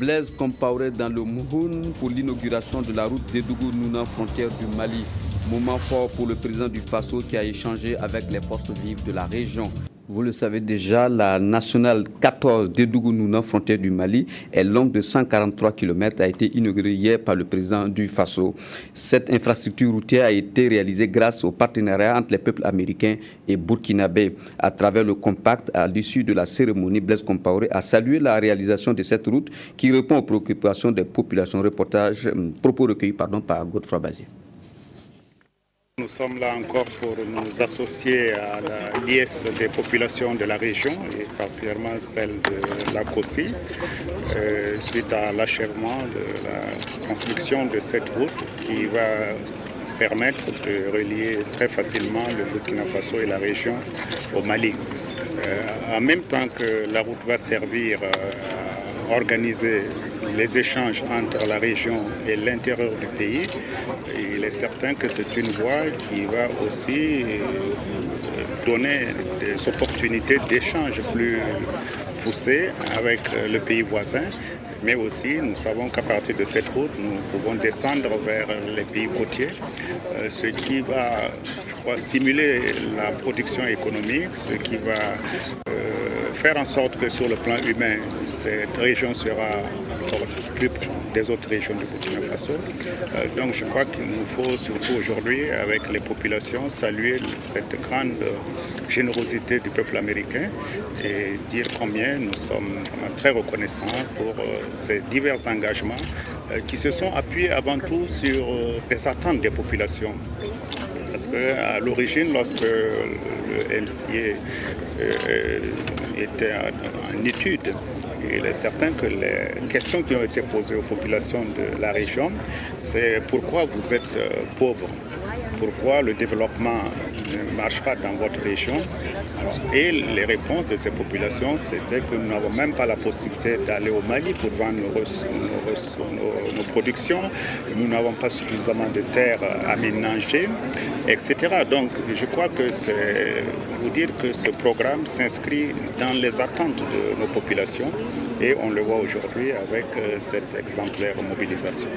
Blaise Compaoré dans le Mouhoun pour l'inauguration de la route Dédougou-Nouna, frontière du Mali. Moment fort pour le président du Faso qui a échangé avec les forces vives de la région. Vous le savez déjà, la nationale 14 Dédougou-Nouna, frontière du Mali, est longue de 143 km, a été inaugurée hier par le président du Faso. Cette infrastructure routière a été réalisée grâce au partenariat entre les peuples américains et burkinabés. À travers le compact, à l'issue de la cérémonie, Blaise Compaoré a salué la réalisation de cette route qui répond aux préoccupations des populations. Propos recueillis par Godefroy Bazier. Nous sommes là encore pour nous associer à la liesse des populations de la région et particulièrement celle de la COSI suite à l'achèvement de la construction de cette route qui va permettre de relier très facilement le Burkina Faso et la région au Mali. En même temps que la route va servir à organiser les échanges entre la région et l'intérieur du pays, il est certain que c'est une voie qui va aussi donner des opportunités d'échanges plus poussées avec le pays voisin. Mais aussi, nous savons qu'à partir de cette route, nous pouvons descendre vers les pays côtiers, ce qui va, je crois, stimuler la production économique, ce qui va faire en sorte que sur le plan humain, cette région sera encore plus proche des autres régions du Burkina Faso. Donc je crois qu'il nous faut surtout aujourd'hui, avec les populations, saluer cette grande générosité du peuple américain et dire combien nous sommes très reconnaissants pour ces divers engagements qui se sont appuyés avant tout sur les attentes des populations. Parce qu'à l'origine, lorsque le MCA était en étude, il est certain que les questions qui ont été posées aux populations de la région, c'est pourquoi vous êtes pauvres, pourquoi le développement ne marche pas dans votre région. Et les réponses de ces populations, c'était que nous n'avons même pas la possibilité d'aller au Mali pour vendre nos productions, nous n'avons pas suffisamment de terres aménagées, etc. Donc je crois que c'est vous dire que ce programme s'inscrit dans les attentes de nos populations et on le voit aujourd'hui avec cette exemplaire mobilisation.